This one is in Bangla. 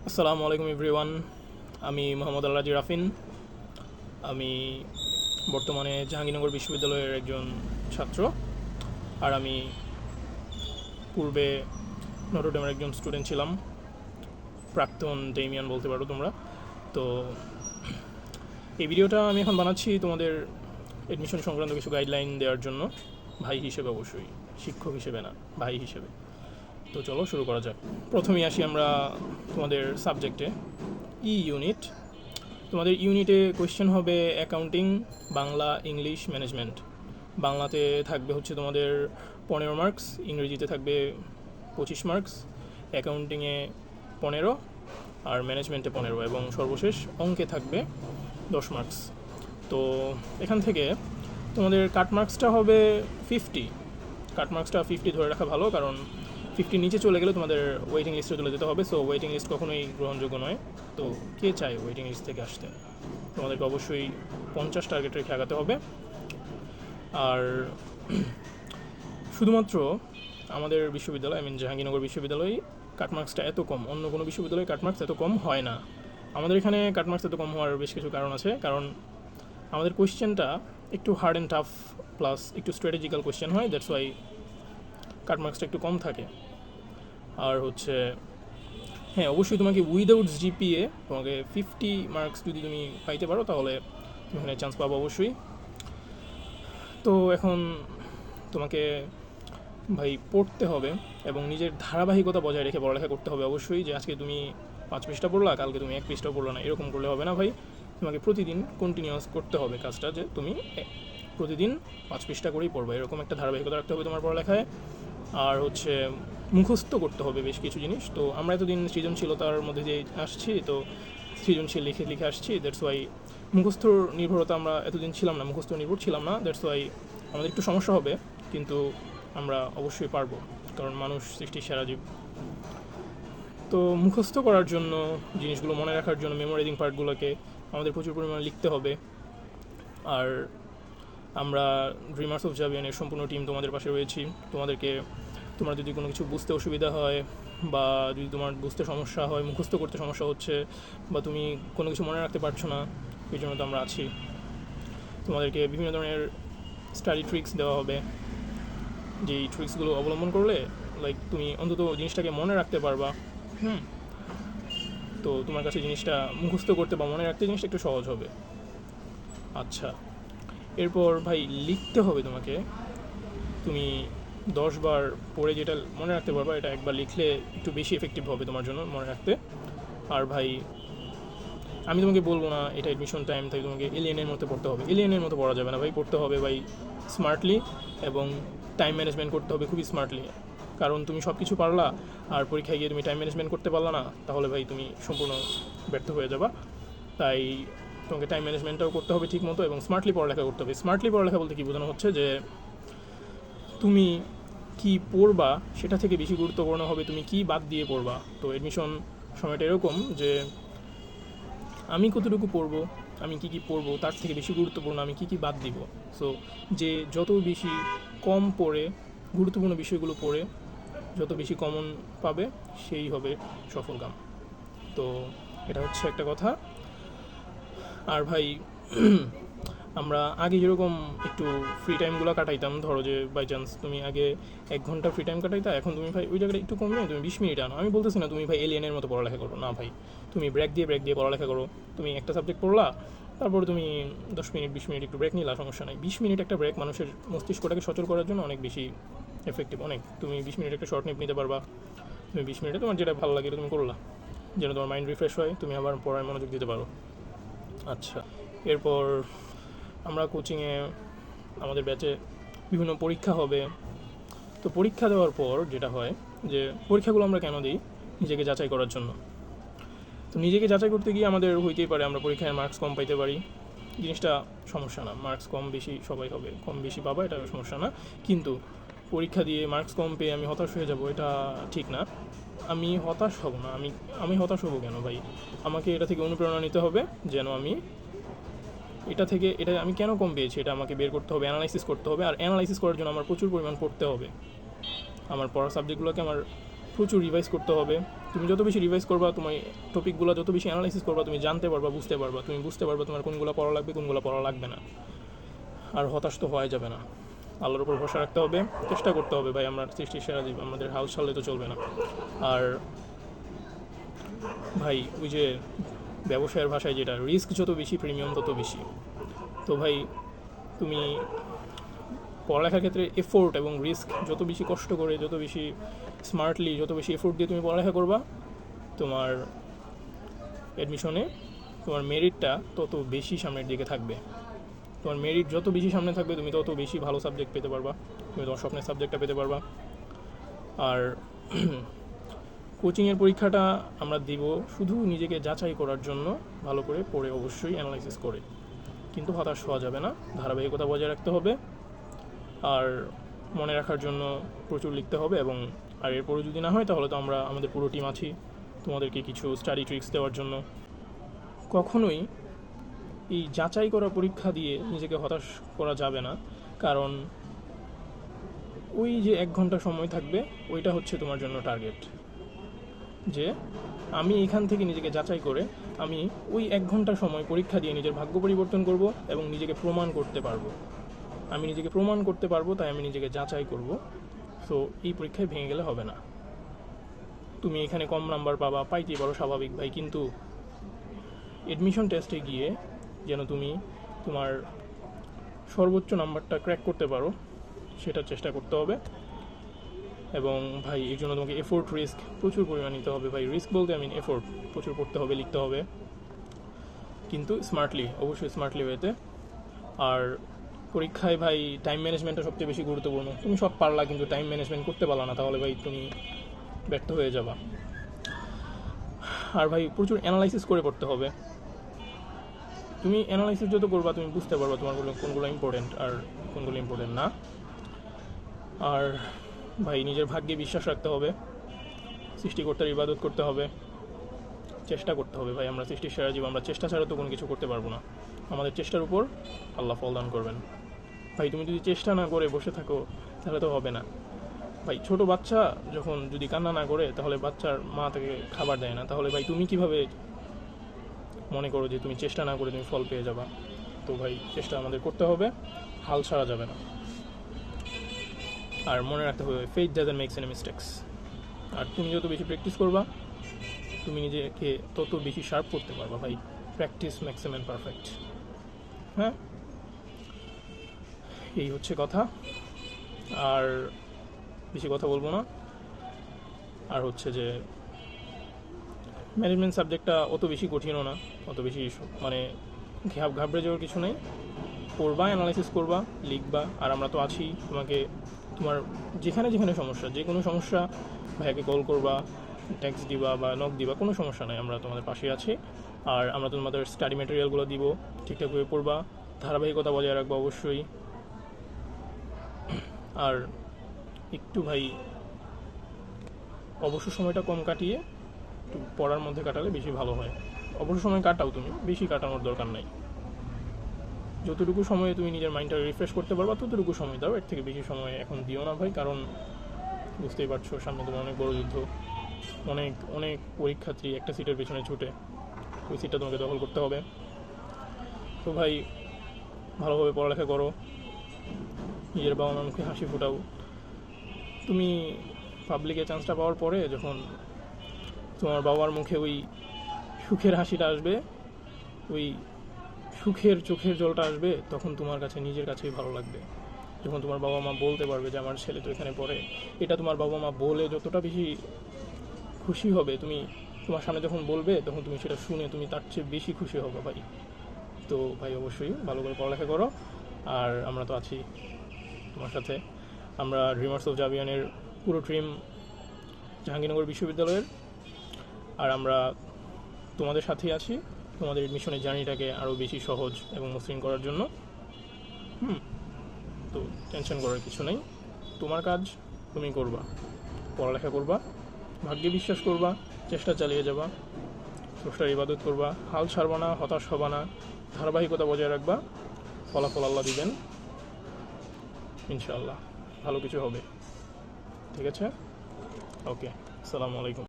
আসসালামু আলাইকুম এভরিওয়ান। আমি মোহাম্মদ আল্লাজি রাফিন। আমি বর্তমানে জাহাঙ্গীরনগর বিশ্ববিদ্যালয়ের একজন ছাত্র। আর আমি পূর্বে নটরডেমের একজন স্টুডেন্ট ছিলাম, প্রাক্তন ডেমিয়ান বলতে পারো তোমরা। তো এই ভিডিওটা আমি এখন বানাচ্ছি তোমাদের এডমিশন সংক্রান্ত কিছু গাইডলাইন দেওয়ার জন্য, ভাই হিসেবে অবশ্যই, শিক্ষক হিসেবে না, ভাই হিসেবে। তো চলো শুরু করা যাক। প্রথমেই আসি আমরা তোমাদের সাবজেক্টে, ইউনিট। তোমাদের ইউনিটে কোয়েশ্চেন হবে অ্যাকাউন্টিং, বাংলা, ইংলিশ, ম্যানেজমেন্ট। বাংলাতে থাকবে হচ্ছে তোমাদের 15 মার্কস, ইংরেজিতে থাকবে 25 মার্কস, অ্যাকাউন্টিংয়ে 15 আর ম্যানেজমেন্টে 15, এবং সর্বশেষ অঙ্কে থাকবে 10 মার্কস। তো এখান থেকে তোমাদের কাট মার্কসটা হবে 50। কাট মার্কসটা 50 ধরে রাখা ভালো, কারণ 50 নিচে চলে গেলে তোমাদের ওয়েটিং লিস্টে চলে যেতে হবে। সো ওয়েটিং লিস্ট কখনোই গ্রহণযোগ্য নয়। তো কে চায় ওয়েটিং লিস্ট থেকে আসতে? তোমাদেরকে অবশ্যই 50 টার্গেট রেখে আগাতে হবে। আর শুধুমাত্র আমাদের বিশ্ববিদ্যালয়, জাহাঙ্গীরনগর বিশ্ববিদ্যালয় কাটমার্কসটা এত কম, অন্য কোনো বিশ্ববিদ্যালয়ে কাটমার্কস এত কম হয় না। আমাদের এখানে কাটমার্কস এত কম হওয়ার বেশ কিছু কারণ আছে। কারণ আমাদের কোয়েশ্চেনটা একটু হার্ড অ্যান্ড টাফ প্লাস একটু স্ট্র্যাটেজিক্যাল কোয়েশ্চেন হয়, দ্যাটস ওয়াই কাটমার্কসটা একটু কম থাকে। আর হচ্ছে হ্যাঁ, অবশ্যই তোমাকে উইদাউট জিপিএ তোমাকে 50 মার্কস যদি তুমি পাইতে পারো তাহলে তুমি এখানে চান্স পাবো অবশ্যই। তো এখন তোমাকে ভাই পড়তে হবে এবং নিজের ধারাবাহিকতা বজায় রেখে পড়ালেখা করতে হবে অবশ্যই। যে আজকে তুমি 5 পৃষ্ঠা পড়লা, কালকে তুমি 1 পৃষ্ঠা পড়লো না, এরকম করলে হবে না ভাই। তোমাকে প্রতিদিন কন্টিনিউয়াস করতে হবে কাজটা, যে তুমি প্রতিদিন 5 পৃষ্ঠা করেই পড়বে, এরকম একটা ধারাবাহিকতা রাখতে হবে তোমার পড়ালেখায়। আর হচ্ছে মুখস্থ করতে হবে বেশ কিছু জিনিস। তো আমরা এতদিন সৃজনশীলতার মধ্যে দিয়ে আসছি, তো সৃজনশীল লিখে লিখে আসছি, দ্যাটস ওয়াই মুখস্থ নির্ভরতা আমরা এতদিন ছিলাম না, মুখস্থ নির্ভর ছিলাম না, দ্যাটস ওয়াই আমাদের একটু সমস্যা হবে, কিন্তু আমরা অবশ্যই পারবো, কারণ মানুষ সৃষ্টির সেরা জীব। তো মুখস্থ করার জন্য, জিনিসগুলো মনে রাখার জন্য মেমোরাইজিং পার্টগুলোকে আমাদের প্রচুর পরিমাণে লিখতে হবে। আর আমরা ড্রিমার্স অফ জাভিয়ানের সম্পূর্ণ টিম তোমাদের পাশে রয়েছি। তোমরা যদি কোনো কিছু বুঝতে অসুবিধা হয়, বা যদি তোমার বুঝতে সমস্যা হয়, মুখস্থ করতে সমস্যা হচ্ছে, বা তুমি কোনো কিছু মনে রাখতে পারছো না, এই জন্য তো আমরা আছি। তোমাদেরকে বিভিন্ন ধরনের স্টাডি ট্রিক্স দেওয়া হবে, যেই ট্রিক্সগুলো অবলম্বন করলে তুমি অন্তত জিনিসটাকে মনে রাখতে পারবা। তো তোমার কাছে জিনিসটা মুখস্থ করতে বা মনে রাখতে জিনিসটা একটু সহজ হবে। আচ্ছা, এরপর ভাই লিখতে হবে তোমাকে। তুমি 10 বার পড়ে যেটা মনে রাখতে পারবা, এটা একবার লিখলে একটু বেশি এফেক্টিভ হবে তোমার জন্য মনে রাখতে। আর ভাই আমি তোমাকে বলবো না এটা এডমিশন টাইম, তাই তোমাকে এলিয়েনের মতো পড়তে হবে, এলিয়েনের মতো পড়া যাবে না ভাই। পড়তে হবে ভাই স্মার্টলি, এবং টাইম ম্যানেজমেন্ট করতে হবে খুবই স্মার্টলি। কারণ তুমি সব কিছু পারলা আর পরীক্ষায় গিয়ে তুমি টাইম ম্যানেজমেন্ট করতে পারলা না, তাহলে ভাই তুমি সম্পূর্ণ ব্যর্থ হয়ে যাবা। তাই তোমাকে টাইম ম্যানেজমেন্টটাও করতে হবে ঠিক মতো, এবং স্মার্টলি পড়ালেখা করতে হবে। স্মার্টলি পড়ালেখা বলতে কী বোঝানো হচ্ছে, যে তুমি কি পড়বা সেটা থেকে বেশি গুরুত্বপূর্ণ হবে তুমি কি বাদ দিয়ে পড়বা। তো এডমিশন সময়টা এরকম যে আমি কতটুকু পড়বো, আমি কি কি পড়বো, তার থেকে বেশি গুরুত্বপূর্ণ আমি কি কি বাদ দিব। সো যে যত বেশি কম পড়ে, গুরুত্বপূর্ণ বিষয়গুলো পড়ে যত বেশি কমন পাবে, সেই হবে সফলকাম। তো এটা হচ্ছে একটা কথা। আর ভাই আমরা আগে যেরকম একটু ফ্রি টাইমগুলো কাটাইতাম, ধরো যে বাই চান্স তুমি আগে 1 ঘন্টা ফ্রি টাইম কাটাইতা, এখন তুমি ভাই ওই জায়গাটা একটু কমিয়ে তুমি 20 মিনিট আনো। আমি বলতেছি না তুমি ভাই এলিয়েনের মতো পড়ালেখা করো, না ভাই, তুমি ব্রেক দিয়ে পড়ালেখা করো। তুমি একটা সাবজেক্ট পড়লা, তারপর তুমি 10 মিনিট 20 মিনিট একটু ব্রেক নিলা, সমস্যা নাই। 20 মিনিট একটা ব্রেক মানুষের মস্তিষ্কটাকে সচল করার জন্য অনেক বেশি এফেক্টিভ, অনেক। তুমি 20 মিনিট একটা শর্ট নিতে পারবা, তুমি 20 মিনিটে তোমার যেটা ভালো লাগে তুমি করলা, যেন তোমার মাইন্ড রিফ্রেশ হয়, তুমি আবার পড়ায় মনোযোগ দিতে পারো। আচ্ছা, এরপর আমরা কোচিংয়ে আমাদের ব্যাচে বিভিন্ন পরীক্ষা হবে। তো পরীক্ষা দেওয়ার পর যেটা হয়, যে পরীক্ষাগুলো আমরা কেন দিই? নিজেকে যাচাই করার জন্য। তো নিজেকে যাচাই করতে গিয়ে আমাদের হইতেই পারে আমরা পরীক্ষায় মার্কস কম পাইতে পারি, জিনিসটা সমস্যা না। মার্কস কম বেশি সবাই হবে, কম বেশি পাবা, এটা সমস্যা না। কিন্তু পরীক্ষা দিয়ে মার্কস কম পেয়ে আমি হতাশ হয়ে যাব, এটা ঠিক না। আমি হতাশ হব না, আমি হতাশ হব কেন ভাই? আমাকে এটা থেকে অনুপ্রেরণা নিতে হবে, যেন আমি এটা আমি কেন কম পেয়েছি এটা আমাকে বের করতে হবে, অ্যানালাইসিস করতে হবে। আর অ্যানালাইসিস করার জন্য আমার প্রচুর পরিমাণ পড়তে হবে। আমার পড়ার সাবজেক্টগুলোকে আমার প্রচুর রিভাইজ করতে হবে। তুমি যত বেশি রিভাইজ করবা, তোমার টপিকগুলো যত বেশি অ্যানালাইসিস করবা, তুমি জানতে পারবা, বুঝতে পারবা, তুমি বুঝতে পারবা তোমার কোনগুলো পড়া লাগবে, কোনগুলো পড়া লাগবে না। আর হতাশ তো হওয়া যাবে না, আল্লাহর উপর ভরসা রাখতে হবে, চেষ্টা করতে হবে ভাই। আমরা সৃষ্টির সেরা জীব, আমাদের হাল ছাড়লে তো চলবে না। আর ভাই ওই যে ব্যবসায়ের ভাষায় যেটা, রিস্ক যত বেশি প্রিমিয়াম তত বেশি। তো ভাই তুমি পড়ালেখার ক্ষেত্রে এফোর্ট এবং রিস্ক যত বেশি কষ্ট করে, যত বেশি স্মার্টলি, যত বেশি এফোর্ট দিয়ে তুমি পড়ালেখা করবা, তোমার অ্যাডমিশনে তোমার মেরিটটা তত বেশি সামনের দিকে থাকবে। তোমার মেরিট যত বেশি সামনে থাকবে, তুমি তত বেশি ভালো সাবজেক্ট পেতে পারবা, তুমি তোমার স্বপ্নের সাবজেক্টটা পেতে পারবা। আর কোচিংয়ের পরীক্ষাটা আমরা দিব শুধু নিজেকে যাচাই করার জন্য, ভালো করে পড়ে অবশ্যই অ্যানালাইসিস করে। কিন্তু হতাশ হওয়া যাবে না, ধারাবাহিকতা বজায় রাখতে হবে। আর মনে রাখার জন্য প্রচুর লিখতে হবে। এবং আর এরপরে যদি না হয় তাহলে তো আমরা আমাদের পুরো টিম আছি তোমাদেরকে কিছু স্টাডি ট্রিক্স দেওয়ার জন্য। কখনোই এই যাচাই করা পরীক্ষা দিয়ে নিজেকে হতাশ করা যাবে না, কারণ ওই যে 1 ঘন্টা সময় থাকবে, ওইটা হচ্ছে তোমার জন্য টার্গেট। যে আমি এখান থেকে নিজেকে যাচাই করে আমি ওই 1 ঘন্টা সময় পরীক্ষা দিয়ে নিজের ভাগ্য পরিবর্তন করব এবং নিজেকে প্রমাণ করতে পারবো। আমি নিজেকে প্রমাণ করতে পারবো, তাই আমি নিজেকে যাচাই করব। সো এই পরীক্ষায় ভেঙে গেলে হবে না। তুমি এখানে কম নাম্বার পাবা, পাইতেই পারো, স্বাভাবিক ভাই, কিন্তু এডমিশন টেস্টে গিয়ে যেন তুমি তোমার সর্বোচ্চ নাম্বারটা ক্র্যাক করতে পারো, সেটার চেষ্টা করতে হবে। এবং ভাই এর জন্য তোমাকে এফোর্ট, রিস্ক প্রচুর পরিমাণ নিতে হবে ভাই। রিস্ক বলতে আমি এফোর্ট প্রচুর করতে হবে, লিখতে হবে, কিন্তু স্মার্টলি, অবশ্যই স্মার্টলি ওয়েতে। আর পরীক্ষায় ভাই টাইম ম্যানেজমেন্টটা সবচেয়ে বেশি গুরুত্বপূর্ণ। তুমি সব পারলা কিন্তু টাইম ম্যানেজমেন্ট করতে পারলা না, তাহলে ভাই তুমি ব্যর্থ হয়ে যাবা। আর ভাই প্রচুর অ্যানালাইসিস করে পড়তে হবে। তুমি অ্যানালাইসিস যত করবা, তুমি বুঝতে পারবা তোমার কোনগুলো ইম্পর্টেন্ট আর কোনগুলো ইম্পর্টেন্ট না। আর ভাই নিজের ভাগ্যে বিশ্বাস রাখতে হবে, সৃষ্টিকর্তার ইবাদত করতে হবে, চেষ্টা করতে হবে ভাই। আমরা সৃষ্টির সেরা জীব, আমরা চেষ্টা ছাড়া তো কোনো কিছু করতে পারবো না। আমাদের চেষ্টার উপর আল্লাহ ফল দান করবেন। ভাই তুমি যদি চেষ্টা না করে বসে থাকো তাহলে তো হবে না ভাই। ছোট বাচ্চা যখন যদি কান্না না করে, তাহলে বাচ্চার মা তাকে খাবার দেয় না, তাহলে ভাই তুমি কিভাবে মনে করো যে তুমি চেষ্টা না করে তুমি ফল পেয়ে যাবা? তো ভাই চেষ্টা আমাদের করতে হবে, হাল ছাড়া যাবে না। আর মনে রাখতে হবে, faith doesn't makes any mistakes. আর তুমি যত বেশি প্র্যাকটিস করবা, তুমি নিজেকে তত বেশি শার্প করতে পারবা ভাই। Practice makes a man perfect. হ্যাঁ, এই হচ্ছে কথা। আর বেশি কথা বলবো না। আর হচ্ছে যে ম্যানেজমেন্ট সাবজেক্টটা অত বেশি কঠিনও না, অত বেশি মানে ঘাবড়ে যাওয়ার কিছু নেই। পড়বা, অ্যানালাইসিস করবা, লিখবা, আর আমরা তো আছি তোমাকে। তোমার যেখানে যেখানে সমস্যা, যে কোনো সমস্যা ভাইয়াকে কল করবা, টেক্সট দিবা বা নক দিবা, কোনো সমস্যা নাই, আমরা তোমাদের পাশে আছি। আর আমরা তোমাদের স্টাডি ম্যাটেরিয়ালগুলো দিব, ঠিকঠাকভাবে পড়বা, ধারাবাহিকতা বজায় রাখবা অবশ্যই। আর একটু ভাই অবসর সময়টা কম কাটিয়ে একটু পড়ার মধ্যে কাটালে বেশি ভালো হয়। অবসর সময় কাটাও, তুমি বেশি কাটানোর দরকার নাই। যতটুকু সময়ে তুমি নিজের মাইন্ডটা রিফ্রেশ করতে পারবা ততটুকু সময় দাও, এর থেকে বেশি সময় এখন দিও না ভাই। কারণ বুঝতেই পারছো সামনে তোমার অনেক বড় যুদ্ধ, অনেক অনেক পরীক্ষার্থী একটা সিটের পেছনে ছুটে, ওই সিটটা তোমাকে দখল করতে হবে। তো ভাই ভালোভাবে পড়ালেখা করো, নিজের বাবা মার মুখে হাসি ফোটাও। তুমি পাবলিকে চান্সটা পাওয়ার পরে যখন তোমার বাবার মুখে ওই সুখের হাসিটা আসবে, ওই সুখের চোখের জলটা আসবে, তখন তোমার কাছে নিজের কাছেই ভালো লাগবে। যখন তোমার বাবা মা বলতে পারবে যে আমার ছেলে তো এখানে পড়ে, এটা তোমার বাবা মা বলে যতটা বেশি খুশি হবে, তুমি তোমার সামনে যখন বলবে তখন তুমি সেটা শুনে তুমি তার চেয়ে বেশি খুশি হবে ভাই। তো ভাই অবশ্যই ভালো করে পড়ালেখা করো। আর আমরা তো আছি তোমার সাথে। আমরা ড্রিমার্স অফ জাবিয়ানের পুরো টিম জাহাঙ্গীরনগর বিশ্ববিদ্যালয়ের, আর আমরা তোমাদের সাথেই আছি তোমাদের এডমিশনের জার্নিটাকে আরও বেশি সহজ এবং মসৃণ করার জন্য। তো টেনশন করার কিছু নেই, তোমার কাজ তুমি করবা, পড়ালেখা করবা, ভাগ্যে বিশ্বাস করবা, চেষ্টা চালিয়ে যাবা, স্রষ্টার ইবাদত করবা, হাল ছাড়বা না, হতাশ হবা না, ধারাবাহিকতা বজায় রাখবা, ফলাফল আল্লাহ দিবেন ইনশাআল্লাহ, ভালো কিছু হবে। ঠিক আছে, ওকে। আসসালামু আলাইকুম।